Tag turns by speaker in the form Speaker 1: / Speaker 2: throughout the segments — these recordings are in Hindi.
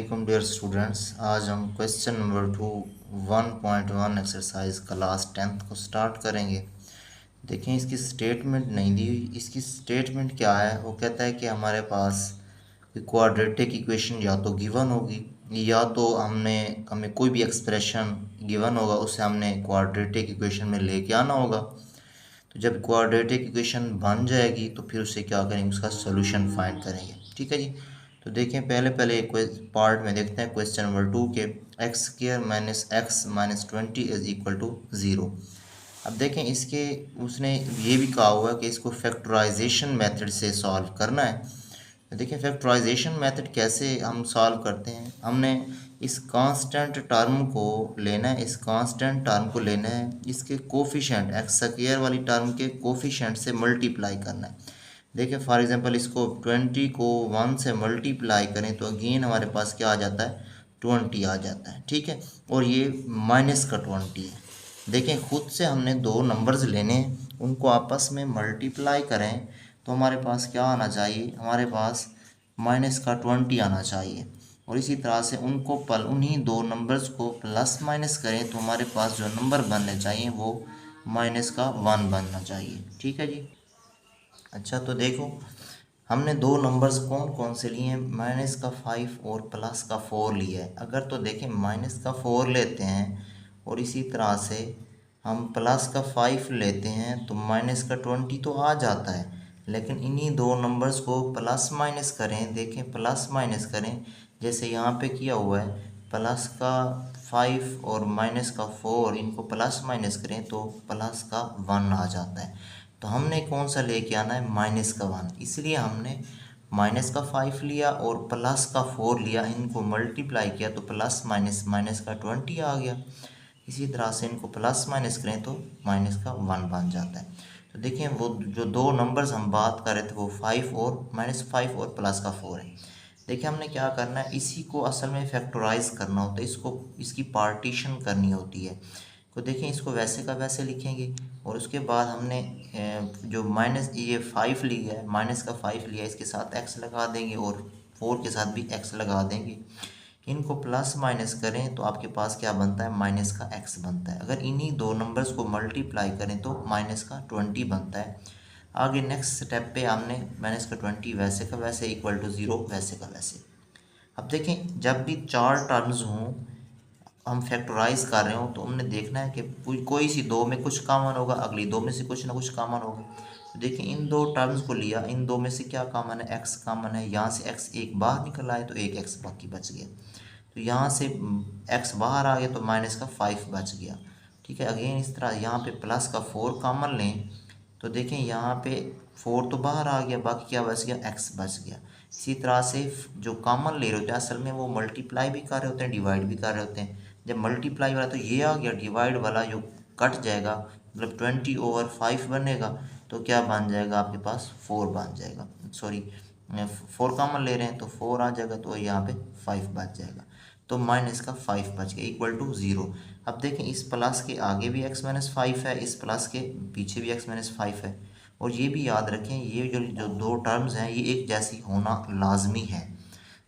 Speaker 1: वालेकुम डियर स्टूडेंट्स। आज हम question number 1.1 exercise class 10th को स्टार्ट करेंगे। देखें, इसकी स्टेटमेंट नहीं दी हुई। इसकी स्टेटमेंट क्या है? वो कहता है कि हमारे पास क्वाड्रेटिक इक्वेशन या तो गिवन होगी या तो हमें कोई भी एक्सप्रेशन गिवन होगा, उसे हमने क्वाड्रेटिक इक्वेशन में लेके आना होगा। तो जब क्वाड्रेटिक इक्वेशन बन जाएगी तो फिर उसे क्या करेंगे, उसका सोल्यूशन फाइंड करेंगे। ठीक है जी। तो देखें, पहले एक पार्ट में देखते हैं क्वेश्चन नंबर 2 के x square minus x minus 20 is equal to 0। अब देखें, इसके उसने ये भी कहा हुआ है कि इसको फैक्टराइजेशन मेथड से सॉल्व करना है। तो देखिए, फैक्टराइजेशन मेथड कैसे हम सॉल्व करते हैं। हमने इस कांस्टेंट टर्म को लेना है, इस कांस्टेंट टर्म को लेना है, इसके कोफिशिएंट एक्स स्क्वायर वाली टर्म के कोफिशिएंट से मल्टीप्लाई करना है। देखिए फॉर एग्जांपल, इसको 20 को 1 से मल्टीप्लाई करें तो अगेन हमारे पास क्या आ जाता है, 20 आ जाता है। ठीक है, और ये माइनस का 20 है। देखें, खुद से हमने दो नंबर्स लेने हैं, उनको आपस में मल्टीप्लाई करें तो हमारे पास क्या आना चाहिए, हमारे पास माइनस का 20 आना चाहिए। और इसी तरह से उन्हीं दो नंबर्स को प्लस माइनस करें तो हमारे पास जो नंबर बनने चाहिए वो माइनस का 1 बनना चाहिए। ठीक है जी। अच्छा, तो देखो, हमने दो नंबर्स कौन कौन से लिए हैं, माइनस का 5 और प्लस का 4 लिया है। अगर तो देखें माइनस का 4 लेते हैं और इसी तरह से हम प्लस का 5 लेते हैं तो माइनस का 20 तो आ जाता है। लेकिन इन्हीं दो नंबर्स को प्लस माइनस करें, देखें प्लस माइनस करें, जैसे यहाँ पे किया हुआ है, प्लस का 5 और माइनस का 4, इनको प्लस माइनस करें तो प्लस का 1 आ जाता है। तो हमने कौन सा लेके आना है, माइनस का 1। इसलिए हमने माइनस का 5 लिया और प्लस का 4 लिया, इनको मल्टीप्लाई किया तो प्लस माइनस माइनस का 20 आ गया। इसी तरह से इनको प्लस माइनस करें तो माइनस का 1 बन जाता है। तो देखिए, वो जो दो नंबर्स हम बात कर रहे थे वो 5 और -5 और प्लस का 4 है। देखिए, हमने क्या करना है, इसी को असल में फैक्टराइज करना होता है, इसकी पार्टीशन करनी होती है। तो देखिए, इसको वैसे का वैसे लिखेंगे और उसके बाद हमने जो माइनस ये 5 लिया है, माइनस का 5 लिया है, इसके साथ एक्स लगा देंगे और 4 के साथ भी एक्स लगा देंगे। इनको प्लस माइनस करें तो आपके पास क्या बनता है, माइनस का एक्स बनता है। अगर इन्हीं दो नंबर्स को मल्टीप्लाई करें तो माइनस का 20 बनता है। आगे नेक्स्ट स्टेप पे हमने माइनस का 20 वैसे का वैसे इक्वल टू 0 वैसे का वैसे। अब देखें, जब भी चार टर्म्स हों, हम फैक्टराइज कर रहे हो तो हमने देखना है कि कोई सी दो में कुछ कॉमन होगा, अगली दो में से कुछ ना कुछ कॉमन होगा। तो देखिए, इन दो टर्म्स को लिया, इन दो में से क्या कॉमन है, एक्स कॉमन है। यहाँ से एक्स एक बाहर निकल आए तो एक एक्स बाकी बच गया। तो यहाँ से एक्स बाहर आ गया तो माइनस का 5 बच गया। ठीक है, अगेन इस तरह यहाँ पे प्लस का 4 कॉमन लें तो देखें यहाँ पे 4 तो बाहर आ गया, बाकी क्या बच गया, एक्स बच गया। इसी तरह से जो कॉमन ले रहे होते हैं असल में वो मल्टीप्लाई भी कर रहे होते हैं, डिवाइड भी कर रहे होते हैं। जब मल्टीप्लाई वाला तो ये आ गया, डिवाइड वाला जो कट जाएगा, मतलब 20/5 बनेगा तो क्या बन जाएगा, आपके पास 4 बन जाएगा। सॉरी, 4 कॉमन ले रहे हैं तो 4 आ जाएगा, तो यहाँ पे 5 बच जाएगा। तो माइनस का 5 बच गया इक्वल टू 0। अब देखें, इस प्लस के आगे भी x-5 है, इस प्लस के पीछे भी x-5 है। और ये भी याद रखें, ये जो दो टर्म्स हैं ये एक जैसी होना लाजमी है।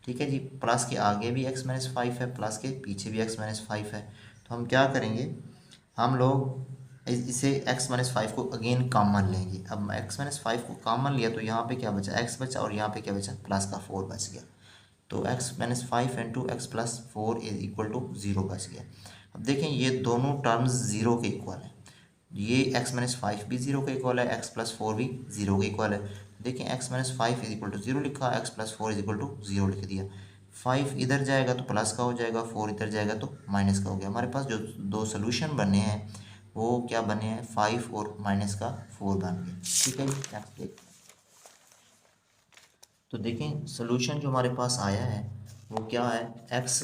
Speaker 1: ठीक है जी, प्लस के आगे भी x-5 है, प्लस के पीछे भी x-5 है। तो हम क्या करेंगे, हम लोग इसे x-5 को अगेन कॉमन लेंगे। अब x-5 को कॉमन लिया तो यहाँ पे क्या बचा, x बचा, और यहाँ पे क्या बचा, प्लस का 4 बच गया। तो x-5 into x plus 4 is equal to 0 बच गया। अब देखें, ये दोनों टर्म्स 0 के इक्वल हैं। ये x-5 भी 0 के इक्वल है, x प्लस 4 भी 0 के इक्वल है। देखें, x-5 इज इक्वल टू 0 लिखा, x plus 4 is equal to 0 लिख दिया। 5 इधर जाएगा तो प्लस का हो जाएगा, 4 इधर जाएगा तो माइनस का हो गया। हमारे पास जो दो सोल्यूशन बने हैं वो क्या बने हैं, 5 और माइनस का 4 बन गए। ठीक है जी, नेक्स्ट देखते हैं। तो देखें, सोल्यूशन जो हमारे पास आया है वो क्या है, x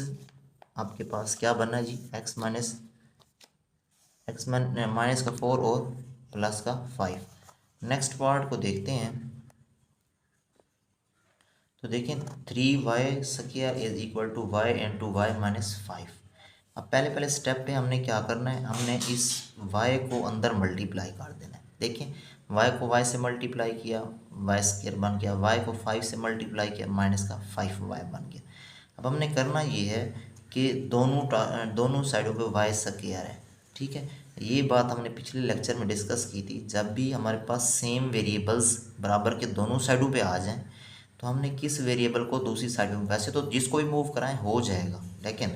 Speaker 1: आपके पास क्या बना है जी, x माइनस का 4 और प्लस का 5। नेक्स्ट पार्ट को देखते हैं। तो देखें, 3y square is equal to y into y minus 5। अब पहले स्टेप पे हमने क्या करना है, हमने इस y को अंदर मल्टीप्लाई कर देना है। देखें, y को y से मल्टीप्लाई किया, y स्क्वायर बन गया, y को 5 से मल्टीप्लाई किया, माइनस का 5y बन गया। अब हमने करना ये है कि दोनों साइडों पे वाई स्क्वायर है, ठीक है। ये बात हमने पिछले लेक्चर में डिस्कस की थी। जब भी हमारे पास सेम वेरिएबल्स बराबर के दोनों साइडों पे आ जाएं तो हमने किस वेरिएबल को दूसरी साइड में, वैसे तो जिसको भी मूव कराएं हो जाएगा, लेकिन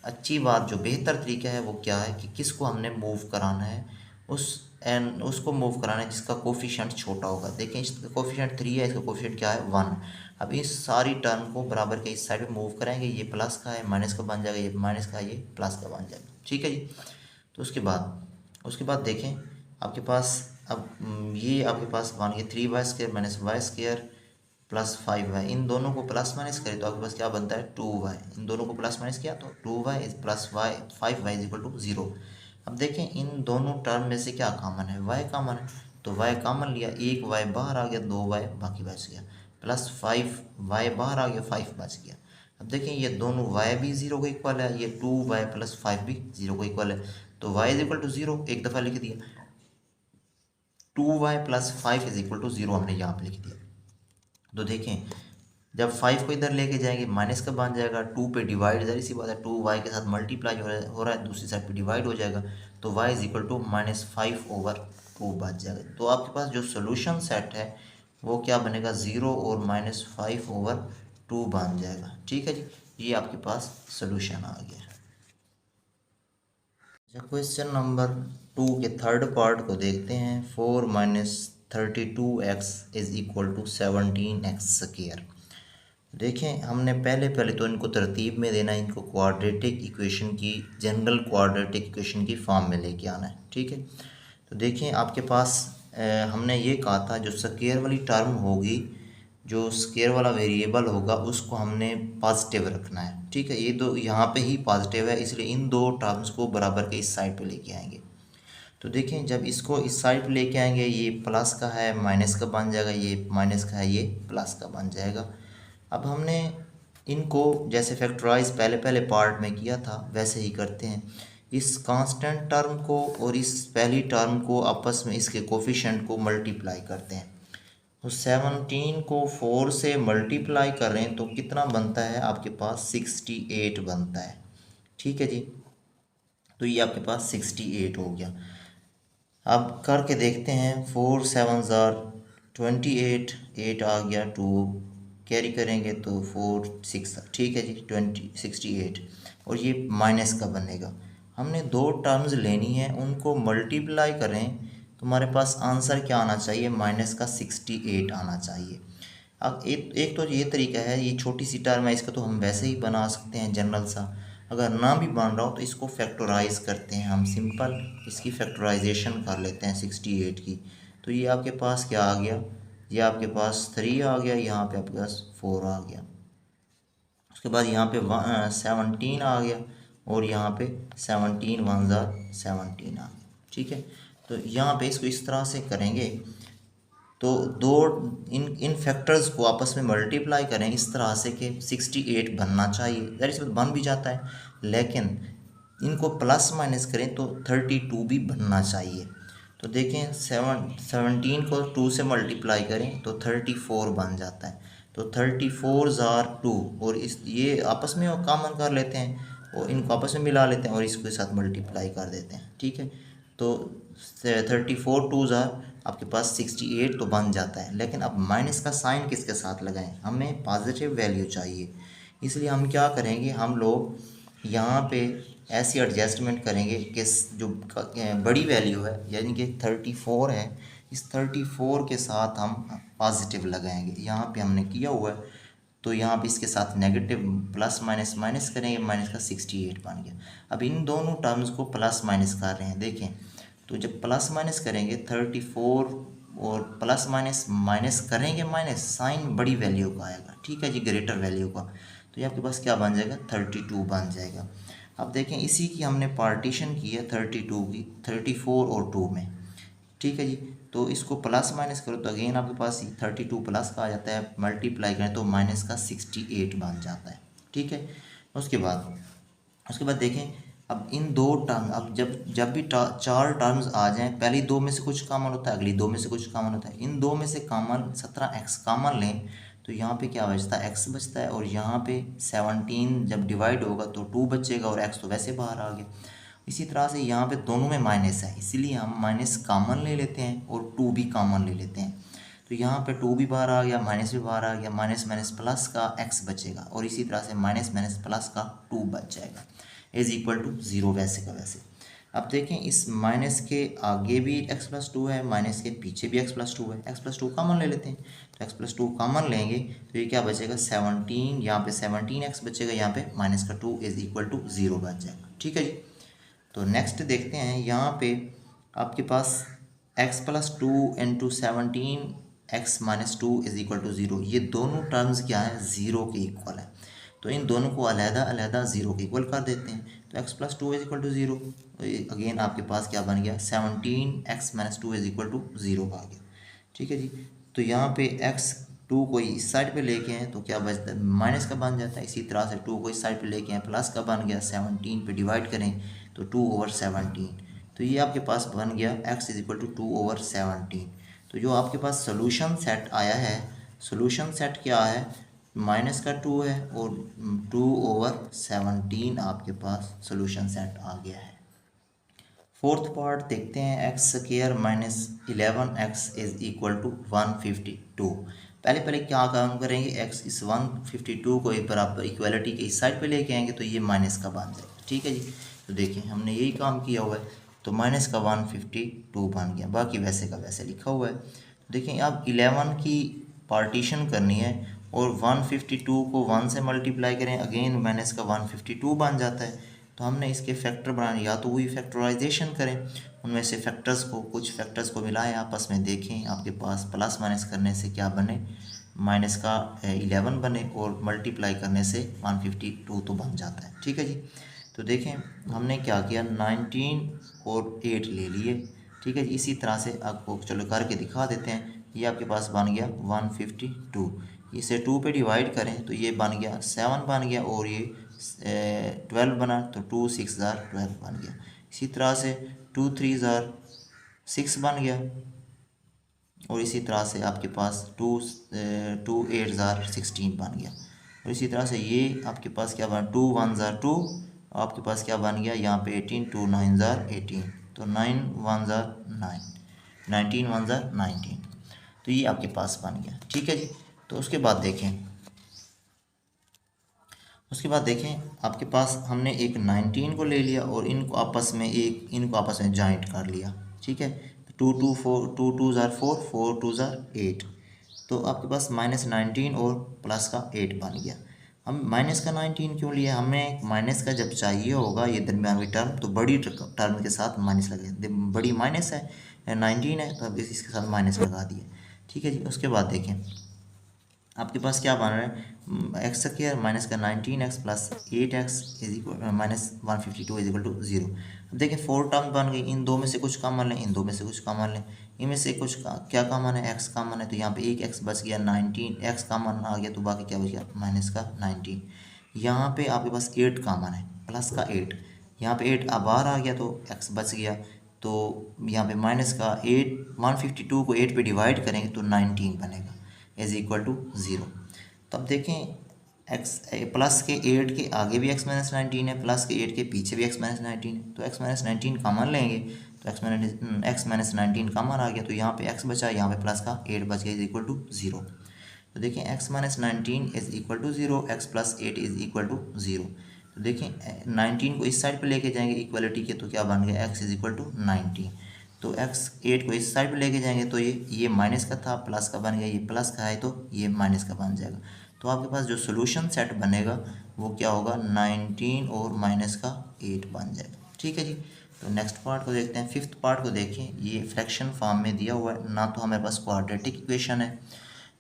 Speaker 1: अच्छी बात जो बेहतर तरीका है वो क्या है कि किसको हमने मूव कराना है, उसको मूव कराना है जिसका कोफिशिएंट छोटा होगा। देखें इसका कोफिशिएंट 3 है, इसका कोफिशिएंट क्या है 1। अब इस सारी टर्म को बराबर के इस साइड में मूव कराएंगे, ये प्लस का है माइनस का बन जाएगा, ये माइनस का है ये प्लस का बन जाएगा, ठीक है जी। तो उसके बाद देखें आपके पास अब ये आपके पास मान के 3y² minus y² plus 5y, इन दोनों को प्लस माइनस करें तो आपके पास क्या बनता है 2y। इन दोनों को प्लस माइनस किया तो 2y plus y 5y is equal to 0। अब देखें इन दोनों टर्म में से क्या कॉमन है, y कॉमन है, तो y कॉमन लिया, एक y बाहर आ गया, 2y बाकी बच गया, प्लस 5y बाहर आ गया, 5 बच गया। अब देखें ये दोनों y भी 0 को इक्वल है, ये 2y प्लस 5 भी 0 को इक्वल है, तो y इज इक्वल टू 0 एक दफ़ा लिख दिया, 2y plus 5 is equal to 0 हमने यहाँ पे लिख दिया। तो देखें जब 5 को इधर लेके जाएंगे माइनस का बन जाएगा, 2 पे डिवाइड, जरी सी बात है 2y के साथ मल्टीप्लाई हो रहा है, दूसरी साइड पे डिवाइड हो जाएगा, तो y इज इक्वल टू -5/2 बच जाएगा। तो आपके पास जो सोल्यूशन सेट है वो क्या बनेगा 0 और -5/2 बन जाएगा, ठीक है जी। ये आपके पास सोल्यूशन आ गया। क्वेश्चन नंबर 2 के थर्ड पार्ट को देखते हैं। 4 - 32x is equal to 17x²। देखें हमने पहले तो इनको तरतीब में देना है, इनको क्वाड्रेटिक इक्वेशन की, जनरल क्वाड्रेटिक इक्वेशन की फॉर्म में लेके आना है, ठीक है। तो देखें आपके पास हमने ये कहा था जो स्क्वायर वाली टर्म होगी, जो स्क्वायर वाला वेरिएबल होगा उसको हमने पॉजिटिव रखना है, ठीक है। ये दो यहाँ पे ही पॉजिटिव है, इसलिए इन दो टर्म्स को बराबर के इस साइड पे लेके आएंगे। तो देखें जब इसको इस साइड पे लेके आएंगे, ये प्लस का है माइनस का बन जाएगा, ये माइनस का है ये प्लस का बन जाएगा। अब हमने इनको जैसे फैक्टराइज पहले पार्ट में किया था वैसे ही करते हैं। इस कांस्टेंट टर्म को और इस पहली टर्म को आपस में इसके कोफिशिएंट को मल्टीप्लाई करते हैं। तो 17 को 4 से मल्टीप्लाई कर रहे हैं तो कितना बनता है आपके पास 68 बनता है, ठीक है जी। तो ये आपके पास 68 हो गया। अब करके देखते हैं 4 7 28, 8 आ गया, 2 कैरी करेंगे तो 4 6, ठीक है जी 68, और ये माइनस का बनेगा। हमने दो टर्म्स लेनी है, उनको मल्टीप्लाई करें तो हमारे पास आंसर क्या आना चाहिए, माइनस का 68 आना चाहिए। अब एक तो ये तरीका है, ये छोटी सी टर्म है, इसका तो हम वैसे ही बना सकते हैं जनरल सा। अगर ना भी बन रहा हो तो इसको फैक्टराइज करते हैं हम, सिंपल इसकी फैक्टराइजेशन कर लेते हैं 68 की। तो ये आपके पास क्या आ गया, ये आपके पास 3 आ गया, यहाँ पे आपके पास 4 आ गया, उसके बाद यहाँ पे 17 आ गया, और यहाँ पे 17 1 17 आ गया, ठीक है। तो यहाँ पे इसको इस तरह से करेंगे तो दो इन फैक्टर्स को आपस में मल्टीप्लाई करें इस तरह से कि 68 बनना चाहिए, ज़ाहिर सी बात बन भी जाता है, लेकिन इनको प्लस माइनस करें तो 32 भी बनना चाहिए। तो देखें 17 को 2 से मल्टीप्लाई करें तो 34 बन जाता है, तो 34 ज़ार 2, और इस ये आपस में कॉमन कर लेते हैं और इनको आपस में मिला लेते हैं और इसके साथ मल्टीप्लाई कर देते हैं, ठीक है। तो 34 2 ज़ार आपके पास 68 तो बन जाता है, लेकिन अब माइनस का साइन किसके साथ लगाएं, हमें पॉजिटिव वैल्यू चाहिए। इसलिए हम क्या करेंगे, हम लोग यहाँ पे ऐसी एडजस्टमेंट करेंगे कि जो बड़ी वैल्यू है यानी कि 34 है, इस 34 के साथ हम पॉजिटिव लगाएंगे। यहाँ पे हमने किया हुआ है, तो यहाँ पे इसके साथ नेगेटिव प्लस माइनस माइनस करेंगे, माइनस का 68 बन गया। अब इन दोनों टर्म्स को प्लस माइनस कर रहे हैं, देखें तो जब प्लस माइनस करेंगे 34 और प्लस माइनस माइनस करेंगे, माइनस साइन बड़ी वैल्यू का आएगा, ठीक है जी, ग्रेटर वैल्यू का, तो ये आपके पास क्या बन जाएगा 32 बन जाएगा। अब देखें इसी की हमने पार्टीशन की है 32 की 34 और 2 में, ठीक है जी। तो इसको प्लस माइनस करो तो अगेन आपके पास 32 प्लस का आ जाता है, मल्टीप्लाई करें तो माइनस का 68 बन जाता है, ठीक है। उसके बाद देखें अब इन दो टर्म, अब जब भी चार टर्म्स आ जाएं, पहली दो में से कुछ कॉमन होता है, अगली दो में से कुछ कॉमन होता है, इन दो में से कॉमन 17x कॉमन लें तो यहाँ पे क्या बचता है, x बचता है, और यहाँ पे 17 जब डिवाइड होगा तो 2 बचेगा, और x तो वैसे बाहर आ गया। इसी तरह से यहाँ पे दोनों में माइनस है, इसीलिए हम माइनस कॉमन ले लेते हैं और 2 भी कॉमन ले लेते हैं। तो यहाँ पे 2 भी बाहर आ गया, माइनस भी बाहर आ गया, माइनस माइनस प्लस का x बचेगा, और इसी तरह से माइनस माइनस प्लस का 2 बच जाएगा, इज इक्वल टू 0 वैसे का वैसे। अब देखें इस माइनस के आगे भी x प्लस 2 है, माइनस के पीछे भी x प्लस 2 है, x प्लस 2 कॉमन ले लेते हैं, तो x प्लस 2 कॉमन लेंगे तो ये क्या बचेगा 17, यहाँ पे 17x बचेगा, यहाँ पे माइनस का 2 इज इक्वल टू 0 बच जाएगा। ठीक है जी। तो नेक्स्ट देखते हैं, यहाँ पे आपके पास x plus 2 into 17 x minus 2 is equal to 0, ये दोनों टर्म्स क्या है, 0 के इक्वल है, तो इन दोनों को अलहदा अलहदा 0 के इक्वल कर देते हैं। तो x plus 2 is equal to 0, again आपके पास क्या बन गया 17x minus 2 is equal to 0 आ गया। ठीक है जी। तो यहाँ पे x2 को इस साइड पे लेके हैं तो क्या बचता है, माइनस का बन जाता है। इसी तरह से 2 को इस साइड पे लेके हैं, प्लस का बन गया, 17 पे डिवाइड करें तो 2/17, तो ये आपके पास बन गया x इज इक्वल टू 2/17। तो जो आपके पास सोल्यूशन सेट आया है, सोल्यूशन सेट क्या है, माइनस का 2 है और 2/17 आपके पास सोल्यूशन सेट आ गया है। फोर्थ पार्ट देखते हैं, x square minus 11x is equal to 152। पहले क्या काम करेंगे, x इस 152 को एक बराबर इक्वलिटी के इस साइड पे लेके आएंगे तो ये माइनस का बन जाएगा। ठीक है जी। तो देखिए हमने यही काम किया हुआ है, तो माइनस का 152 बन गया, बाकी वैसे का वैसे लिखा हुआ है। तो देखिए अब 11 की पार्टीशन करनी है और 152 को 1 से मल्टीप्लाई करें, अगेन माइनस का 152 बन जाता है। तो हमने इसके फैक्टर बनाने, या तो वही फैक्टराइजेशन करें, उनमें से फैक्टर्स को, कुछ फैक्टर्स को मिलाएं आपस में, देखें आपके पास प्लस माइनस करने से क्या बने, माइनस का 11 बने, और मल्टीप्लाई करने से 152 तो बन जाता है। ठीक है जी। तो देखें हमने क्या किया, 19 और 8 ले लिए। ठीक है जी। इसी तरह से आपको चलो करके दिखा देते हैं, ये आपके पास बन गया 152, इसे 2 पे डिवाइड करें तो ये बन गया 7 बन गया, और ये 12 बना, तो 2 6 12 बन गया। इसी तरह से 2 3 6 बन गया, और इसी तरह से आपके पास 2 8 16 बन गया, और इसी तरह से ये आपके पास क्या बना, 2 1 2, आपके पास क्या बन गया यहाँ पे 18, 2 9 18, तो 9 1 9, 19 1 19, तो ये आपके पास बन गया। ठीक है जी। तो उसके बाद देखें आपके पास हमने एक 19 को ले लिया और इनको आपस में जॉइंट कर लिया। ठीक है। 2 2 4, 2 2 4, 4 2 8, तो आपके पास माइनस 19 और प्लस का 8 बन गया। हम माइनस का 19 क्यों लिया, हमें माइनस का जब चाहिए होगा ये दरमियानवी टर्म, तो बड़ी टर्म के साथ माइनस लगे, बड़ी माइनस है 19 है, तो अब इसके साथ माइनस लगा दिए। ठीक है जी। उसके बाद देखें आपके पास क्या बन रहा है, एक्स स्क्वायर माइनस का 19x plus 8x is equal minus 152 is equal to 0। अब देखिए 4 टर्म बन गई, इन दो में से कुछ कॉमन लें, इन दो में से कुछ कॉमन लें, इनमें से कुछ क्या कॉमन है, x कॉमन है, तो यहाँ पे एक x बच गया, 19x कॉमन आ गया, तो बाकी क्या बच गया माइनस का 19। यहाँ पे आपके पास 8 कॉमन है, प्लस का 8, यहाँ पे 8 अब बाहर आ गया तो x बच गया, तो यहाँ पे माइनस का 8, 152 को 8 पे डिवाइड करेंगे तो 19 बनेगा, इज इक्वल टू 0। तो अब देखें x प्लस के 8 के आगे भी x माइनस 19 है, प्लस के 8 के पीछे भी x माइनस 19 है, तो x माइनस 19 कॉमन लेंगे तो x माइनस 19 कॉमन आ गया, तो यहाँ पे x बचा, यहाँ पे प्लस का 8 बच गया, इज इक्वल टू 0। तो देखें x minus 19 is equal to 0, x plus 8 is equal to 0। तो देखें 19 को इस साइड पे लेके जाएंगे इक्वलिटी के, तो क्या बन गया x इज इक्वल टू 19, तो x 8 को इस साइड पे लेके जाएंगे तो ये माइनस का था, प्लस का बन गया, ये प्लस का है तो ये माइनस का बन जाएगा। तो आपके पास जो सोल्यूशन सेट बनेगा वो क्या होगा, 19 और माइनस का 8 बन जाएगा। ठीक है जी। तो नेक्स्ट पार्ट को देखते हैं, फिफ्थ पार्ट को देखें, ये फ्रैक्शन फॉर्म में दिया हुआ है, ना तो हमारे पास क्वाड्रेटिक इक्वेशन है,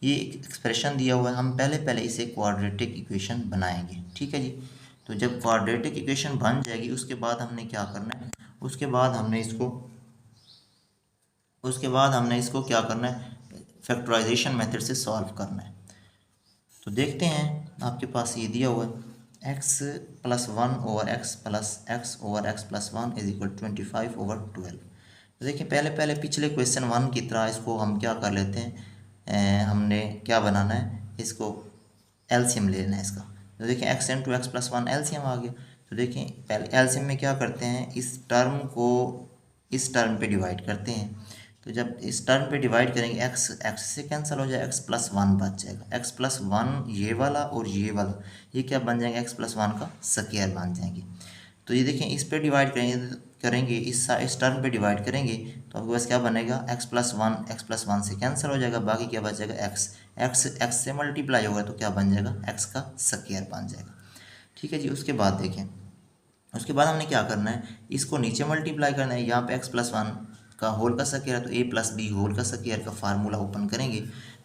Speaker 1: ये एक्सप्रेशन दिया हुआ है, हम पहले इसे क्वाड्रेटिक इक्वेशन बनाएंगे। ठीक है जी। तो जब क्वाड्रेटिक इक्वेशन बन जाएगी उसके बाद हमने क्या करना है, उसके बाद हमने इसको क्या करना है, फैक्टराइजेशन मेथड से सॉल्व करना है। तो देखते हैं आपके पास ये दिया हुआ है x plus 1 over x plus x over x plus 1 is equal 25 over 12। तो देखिए पहले पिछले क्वेश्चन 1 की तरह इसको हम क्या कर लेते हैं, हमने क्या बनाना है, इसको एलसीएम ले लेना है इसका। तो देखिए X into x plus one LCM आ गया। तो देखिए पहले एलसीएम में क्या करते हैं, इस टर्म को इस टर्म पे डिवाइड करते हैं। तो जब इस टर्म पे डिवाइड करेंगे एक्स एक्स से कैंसिल हो जाएगा, एक्स प्लस वन बच जाएगा। एक्स प्लस वन ये वाला और ये वाला ये क्या बन जाएंगे, एक्स प्लस वन का स्क्वायर बन जाएंगे। तो ये देखें इस पे डिवाइड करेंगे इस टर्म पे डिवाइड करेंगे तो आपके पास क्या बनेगा, एक्स प्लस वन से कैंसिल हो जाएगा, बाकी क्या बचेगा एक्स एक्स से मल्टीप्लाई होगा तो क्या बन जाएगा, एक्स का स्क्वायर बन जाएगा। ठीक है जी। उसके बाद देखें, उसके बाद हमने क्या करना है, इसको नीचे मल्टीप्लाई करना है। यहाँ पे एक्स प्लस वन का होल का स्क्वायर है तो ए प्लस बी होल का स्क्वायर का फार्मूला ओपन करेंगे।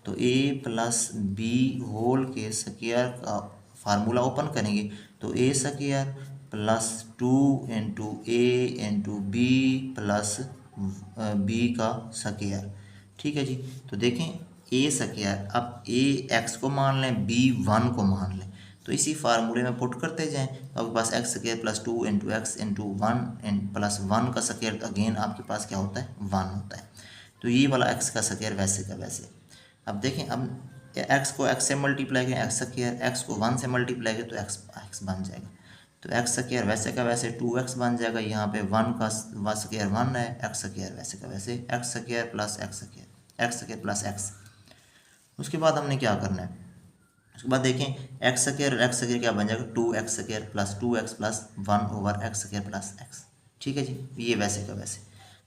Speaker 1: तो ए प्लस बी होल के स्क्वायर का फार्मूला ओपन करेंगे तो ए स्क्वायर प्लस टू इंटू ए इंटू बी प्लस बी का स्क्वायर। ठीक है जी। तो देखें ए स्क्वायर, अब ए एक्स को मान लें, बी वन को मान लें, तो इसी फार्मूले में पुट करते जाएं तो आपके पास X square plus two into X into one plus one का स्क्वायर अगेन आपके पास क्या होता है, वन होता है। तो ये वाला एक्स का स्क्वायर वैसे का वैसे। अब देखें, अब एक्स को एक्स से मल्टीप्लाई करें एक्स स्क्वायर, एक्स को वन से मल्टीप्लाई करें तो एक्स एक्स बन जाएगा। तो एक्स स्क्वायर वैसे का वैसे टू एक्स बन जाएगा। यहाँ पे वन का स्क्वायर वन है, एक्स स्क्वायर वैसे का वैसे x square plus x square plus x. उसके बाद हमने क्या करना है, उसके बाद देखें एक्स स्क्वायर क्या बन जाएगा, two x square plus one over x square plus x. ठीक है जी। ये वैसे का वैसे।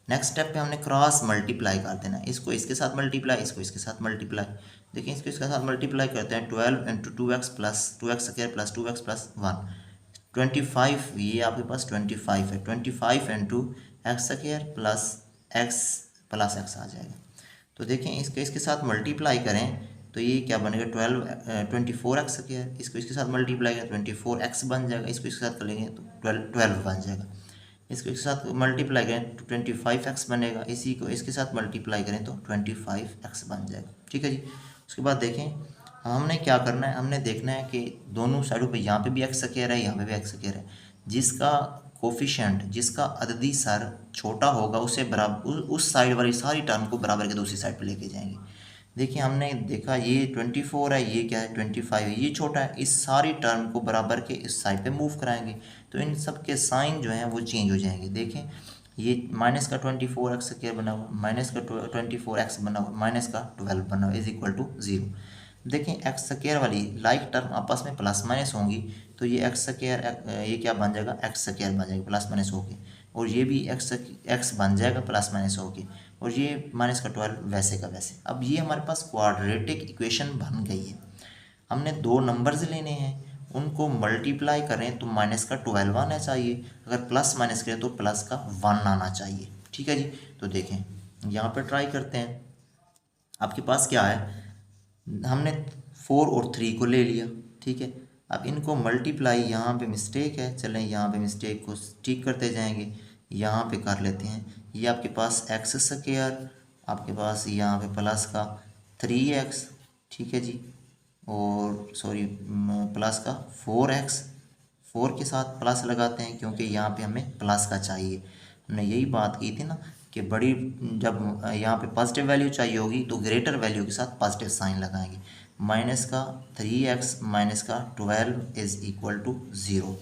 Speaker 1: नेक्स्ट स्टेप पे हमने क्रॉस मल्टीप्लाई कर देना है, इसको इसके साथ मल्टीप्लाई, इसको इसके साथ मल्टीप्लाई। देखिए इसको इसके साथ मल्टीप्लाई करते हैं, 12 into two x square plus two X plus one 25। ये आपके पास 25 है, 25 into X square plus X आ जाएगा। तो देखें इसको इसके साथ मल्टीप्लाई करें तो ये क्या बनेगा, 24 एक्स स्क्वायर, इसको इसके साथ मल्टीप्लाई करें 24 एक्स बन जाएगा, इसको इसके साथ करेंगे तो 12 बन जाएगा। इसको इसके साथ मल्टीप्लाई करें तो 25 एक्स बनेगा, इसी को इसके साथ मल्टीप्लाई करें तो 25 एक्स बन जाएगा। ठीक है जी। उसके बाद देखें हमने क्या करना है, हमने देखना है कि दोनों साइडों पे यहाँ पे भी एक्स स्क्वायर है, यहाँ पे भी एक्स स्क्वायर है, जिसका कोफिशिएंट, जिसका अददी सर छोटा होगा उसे बराबर उस साइड वाली सारी टर्म को बराबर के दूसरी साइड पे लेके जाएंगे। देखिए हमने देखा ये 24 है, ये क्या है 25 है, ये छोटा है, इस सारी टर्म को बराबर के इस साइड पे मूव कराएंगे तो इन सब के साइन जो हैं वो चेंज हो जाएंगे। देखें ये माइनस का 24 एक्स स्क्वायर बना हुआ, माइनस का 24 एक्स बना हुआ, माइनस का 12 बना हुआ इज इक्वल टू 0। देखें एक्स स्क्वायर वाली लाइक टर्म आपस में प्लस माइनस होंगी तो ये एक्स स्क्वायर ये क्या बन जाएगा, एक्स स्क्वायर बन जाएगा प्लस माइनस होके, और ये भी एक्स बन जाएगा प्लस माइनस होके, और ये माइनस का 12 वैसे का वैसे। अब ये हमारे पास क्वाड्रेटिक इक्वेशन बन गई है। हमने दो नंबर्स लेने हैं, उनको मल्टीप्लाई करें तो माइनस का 12 आना चाहिए, अगर प्लस माइनस करें तो प्लस का 1 आना चाहिए। ठीक है जी। तो देखें यहाँ पर ट्राई करते हैं, आपके पास क्या है, हमने 4 और 3 को ले लिया। ठीक है। अब इनको मल्टीप्लाई, यहाँ पे मिस्टेक है, चलें यहाँ पे मिस्टेक को ठीक करते जाएंगे, यहाँ पे कर लेते हैं। ये आपके पास एक्स स्क्वायर, आपके पास यहाँ पे प्लस का 3x, ठीक है जी, और सॉरी प्लस का 4x, 4 के साथ प्लस लगाते हैं क्योंकि यहाँ पे हमें प्लस का चाहिए। हमने यही बात की थी ना कि बड़ी जब यहाँ पे पॉजिटिव वैल्यू चाहिए होगी तो ग्रेटर वैल्यू के साथ पॉजिटिव साइन लगाएंगे। माइनस का 3x माइनस का 12 इज इक्वल टू 0।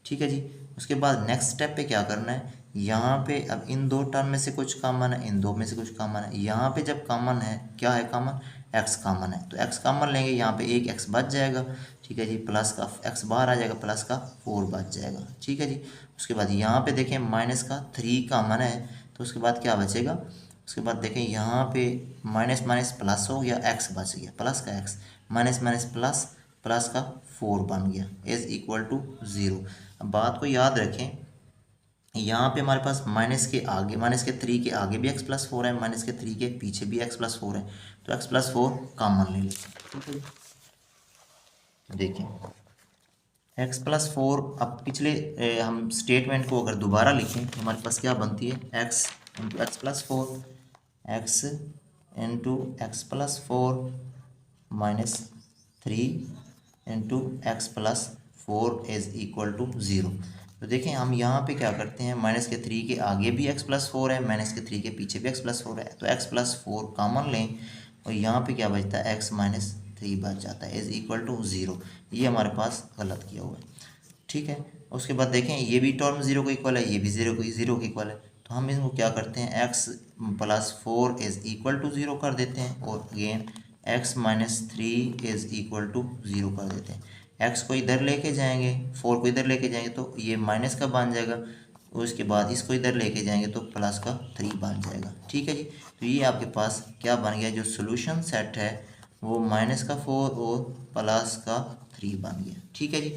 Speaker 1: ठीक है जी। उसके बाद नेक्स्ट स्टेप पे क्या करना है, यहाँ पे अब इन दो टर्म में से कुछ कॉमन है, इन दो में से कुछ कॉमन है, यहाँ पे जब कॉमन है क्या है, कॉमन x कॉमन है तो x कॉमन लेंगे, यहाँ पे एक x बच जाएगा। ठीक है जी। प्लस का x बाहर आ जाएगा, प्लस का 4 बच जाएगा। ठीक है जी। उसके बाद यहाँ पे देखें माइनस का 3 कॉमन है तो उसके बाद क्या बचेगा, उसके बाद देखें यहाँ पे माइनस माइनस प्लस हो गया, x बच गया, प्लस का x minus minus plus, plus का 4 बन गया इज इक्वल टू 0। अब बात को याद रखें, यहाँ पे हमारे पास माइनस के आगे, माइनस के 3 के आगे भी x प्लस 4 है, माइनस के 3 के पीछे भी x प्लस 4 है, तो x प्लस 4 कॉमन ले लेते हैं। ठीक है। देखिए x प्लस 4, अब पिछले हम स्टेटमेंट को अगर दोबारा लिखें तो हमारे पास क्या बनती है, x into x plus 4, x into x plus 4 minus 3 into x plus 4 is equal to 0। तो देखें हम यहाँ पे क्या करते हैं, माइनस के 3 के आगे भी x प्लस 4 है, माइनस के 3 के पीछे भी x प्लस 4 है, तो x प्लस 4 कॉमन लें और यहाँ पे क्या बचता है x माइनस 3 बच जाता है, इज इक्वल टू 0। ये हमारे पास गलत किया हुआ है, ठीक है। उसके बाद देखें ये भी टर्म 0 को इक्वल है, ये भी 0 को इक्वल है, तो हम इसको क्या करते हैं, x plus 4 is equal to 0 कर देते हैं, और again x minus 3 is equal to 0 कर देते हैं। x को इधर लेके जाएंगे, 4 को इधर लेके जाएंगे तो ये माइनस का बन जाएगा, उसके बाद इसको इधर लेके जाएंगे तो प्लस का 3 बन जाएगा, ठीक है जी। तो ये आपके पास क्या बन गया, जो सोल्यूशन सेट है वो माइनस का 4 और प्लस का 3 बन गया, ठीक है जी।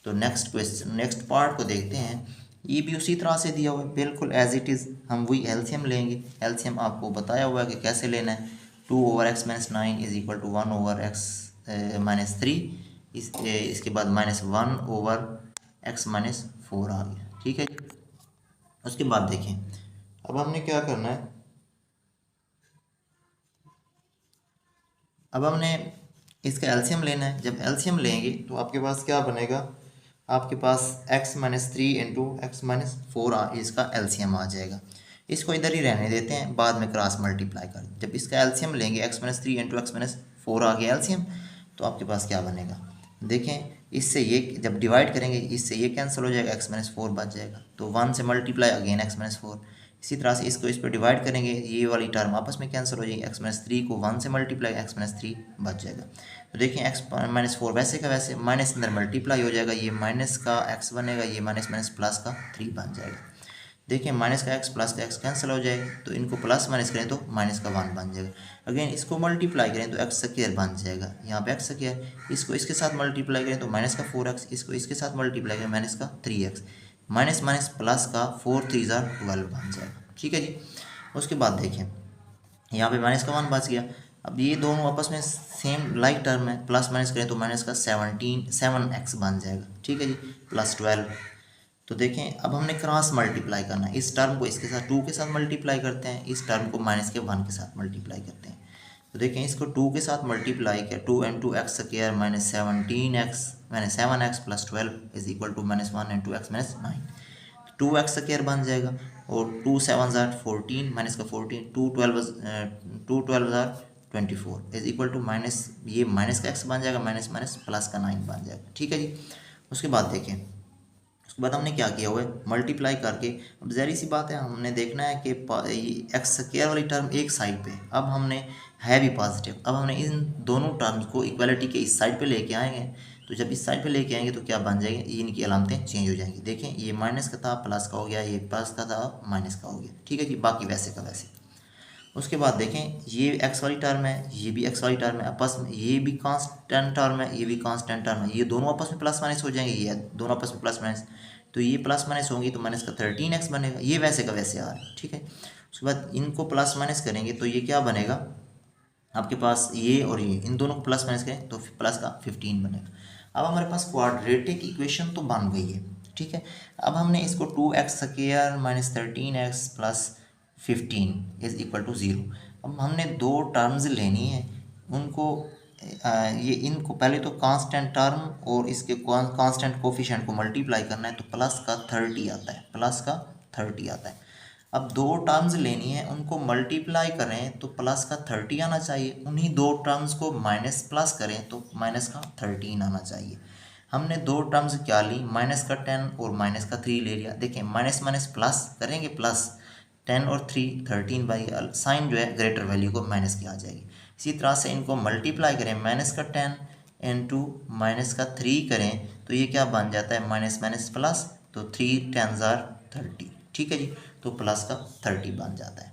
Speaker 1: तो नेक्स्ट क्वेश्चन, नेक्स्ट पार्ट को देखते हैं। ये भी उसी तरह से दिया हुआ है, बिल्कुल एज इट इज़। हम वही एलसीएम लेंगे, एलसीएम आपको बताया हुआ है कि कैसे लेना है। 2/x-9 is equal to 1/x-3, इसके बाद -1/x-4 आ गया, ठीक है। उसके बाद देखें, अब हमने क्या करना है, अब हमने इसका एलसीएम लेना है। जब एलसीएम लेंगे तो आपके पास क्या बनेगा, आपके पास x-3 इंटू x-4 इसका एलसीएम आ जाएगा। इसको इधर ही रहने देते हैं, बाद में क्रॉस मल्टीप्लाई कर। जब इसका एलसीएम लेंगे x-3 इंटू x-4 आ गया एलसीएम, तो आपके पास क्या बनेगा, देखें इससे ये जब डिवाइड करेंगे इससे ये कैंसिल हो जाएगा, x-4 बच जाएगा, तो 1 से मल्टीप्लाई अगेन x-4। इसी तरह से इसको इस पर डिवाइड करेंगे, ये वाली टर्म आपस में कैंसिल हो जाएगी, x-3 को 1 से मल्टीप्लाई x-3 बच जाएगा। तो देखिए x-4 वैसे का वैसे माइनस अंदर मल्टीप्लाई हो जाएगा, ये माइनस का x बनेगा, ये माइनस माइनस प्लस का 3 बन जाएगा। देखिए माइनस का x प्लस का x कैंसिल हो जाएगा, तो इनको प्लस माइनस करें तो माइनस का 1 बन जाएगा। अगेन इसको मल्टीप्लाई करें तो x² बन जाएगा, यहाँ पे x², इसको इसके साथ मल्टीप्लाई करें तो माइनस का 4x, इसको इसके साथ मल्टीप्लाई करें माइनस का 3x, माइनस माइनस प्लस का 4 3 12 बन जाएगा, ठीक है जी। उसके बाद देखें यहाँ पे माइनस का 1 बच गया। अब ये दोनों आपस में सेम लाइक टर्म है, प्लस माइनस करें तो माइनस का 7x बन जाएगा, ठीक है जी, प्लस 12। तो देखें अब हमने क्रॉस मल्टीप्लाई करना है, इस टर्म को इसके साथ 2 के साथ मल्टीप्लाई करते हैं, इस टर्म को माइनस के 1 के साथ मल्टीप्लाई करते हैं। तो देखें इसको 2 के साथ मल्टीप्लाई किया, 2 into x² minus 17x minus 7x plus 12 is equal to -1 into x minus 9, 2x² बन जाएगा, और 2 7 14 माइनस का 14, 2 12 24 इज इक्वल टू माइनस, ये माइनस का x बन जाएगा, माइनस माइनस प्लस का 9 बन जाएगा, ठीक है जी। उसके बाद देखें, उसके बाद हमने क्या किया हुआ है, मल्टीप्लाई करके, अब जहरी सी बात है हमने देखना है कि x² वाली टर्म एक साइड पे, अब हमने है भी पॉजिटिव, अब हमने इन दोनों टर्म्स को इक्वालिटी के इस साइड पे लेके आएंगे, तो जब इस साइड पे लेके आएंगे तो क्या बन जाएंगे, इनकी अलामतें चेंज हो जाएंगी। देखें ये माइनस का था प्लस का हो गया, ये प्लस का था माइनस का हो गया, ठीक है जी, बाकी वैसे का वैसे। उसके बाद देखें ये x वाली टर्म है, ये भी x वाली टर्म है, आपस में ये भी कांस्टेंट टर्म है, ये भी कांस्टेंट टर्म है, ये दोनों आपस में प्लस माइनस हो जाएंगे, ये दोनों आपस में प्लस माइनस, तो ये प्लस माइनस होंगी तो माइनस का 13x बनेगा, ये वैसे का वैसे आ रहा है, ठीक है। उसके बाद इनको प्लस माइनस करेंगे तो ये क्या बनेगा, आपके पास ये और ये इन दोनों को प्लस माइनस करें तो प्लस का 15 बनेगा। अब हमारे पास क्वाड्रेटिक इक्वेशन तो बन गई है, ठीक है। अब हमने इसको 2x² minus 13x plus 15 is equal to 0। अब हमने दो टर्म्स लेनी है, उनको ये इनको पहले तो कांस्टेंट टर्म और इसके कांस्टेंट कोफिशिएंट को मल्टीप्लाई करना है, तो प्लस का 30 आता है, प्लस का 30 आता है। अब दो टर्म्स लेनी है, उनको मल्टीप्लाई करें तो प्लस का 30 आना चाहिए, उन्हीं दो टर्म्स को माइनस प्लस करें तो माइनस का 13 आना चाहिए। हमने दो टर्म्स क्या ली, माइनस का 10 और माइनस का 3 ले लिया। देखें माइनस माइनस प्लस करेंगे, प्लस 10 और 3 13 बाई साइन जो है ग्रेटर वैल्यू को माइनस की आ जाएगी। इसी तरह से इनको मल्टीप्लाई करें, माइनस का 10 इंटू माइनस का 3 करें तो ये क्या बन जाता है, माइनस माइनस प्लस, तो 3 10 30, ठीक है जी, तो प्लस का 30 बन जाता है।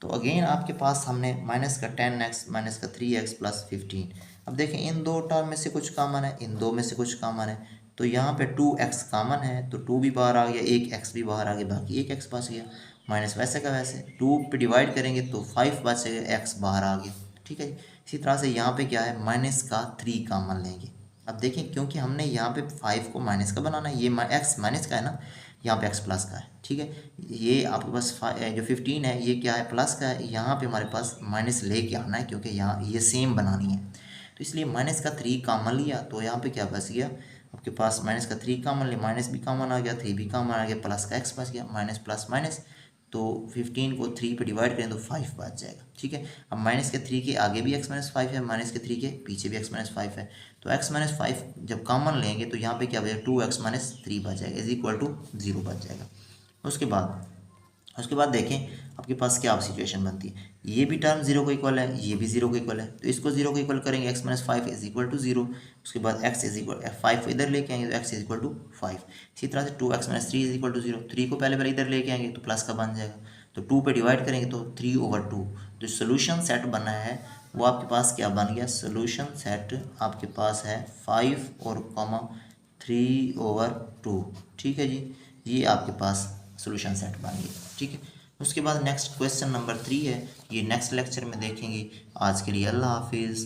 Speaker 1: तो अगेन आपके पास हमने माइनस का 10x माइनस का 3x प्लस 15। अब देखें इन दो टर्म में से कुछ कॉमन है, इन दो में से कुछ कॉमन है, तो यहाँ पे 2x कॉमन है तो 2 भी बाहर आ गया, एक x भी बाहर आ गया, बाकी एक x बच गया, माइनस वैसे का वैसे 2 पे डिवाइड करेंगे तो 5 बचेगा, x बाहर आ गया, ठीक है। इसी तरह से यहाँ पे क्या है, माइनस का 3 कॉमन लेंगे। अब देखें क्योंकि हमने यहाँ पे 5 को माइनस का बनाना है, ये x माइनस का है ना, यहाँ पे x प्लस का है, ठीक है। ये आपके पास जो 15 है ये क्या है, प्लस का है, यहाँ पे हमारे पास माइनस लेके आना है क्योंकि यहाँ ये सेम बनानी है, तो इसलिए माइनस का 3 कॉमन लिया, तो यहाँ पे क्या बच गया आपके पास, माइनस का 3 कॉमन लिया, माइनस भी कॉमन आ गया, 3 भी कॉमन आ गया, प्लस का x बच गया, माइनस प्लस माइनस तो 15 को 3 पे डिवाइड करें तो 5 बच जाएगा। ठीक है, अब माइनस के 3 के आगे भी x माइनस 5 है, माइनस के 3 के पीछे भी x माइनस 5 है, तो x माइनस 5 जब कॉमन लेंगे तो यहाँ पे क्या बचेगा 2x माइनस 3 बच जाएगा, इज इक्वल टू 0 बच जाएगा। उसके बाद देखें आपके पास क्या सिचुएशन बनती है, ये भी टर्म जीरो को इक्वल है, ये भी जीरो को इक्वल है, तो इसको जीरो को इक्वल करेंगे, x minus 5 is equal to 0। उसके बाद x इज इक्वल 5 इधर लेके आएंगे तो x इज इक्वल टू 5। इसी तरह से 2x minus 3 is equal to 0, 3 को पहले इधर लेके आएंगे तो प्लस का बन जाएगा, तो 2 पे डिवाइड करेंगे तो 3/2। जो सोल्यूशन सेट बना है वो आपके पास क्या बन गया, सोल्यूशन सेट आपके पास है 5 और कॉमा 3/2। ठीक है जी, ये आपके पास सोल्यूशन सेट बन गया। ठीक है, उसके बाद नेक्स्ट क्वेश्चन नंबर 3 है, ये नेक्स्ट लेक्चर में देखेंगे। आज के लिए अल्लाह हाफिज़।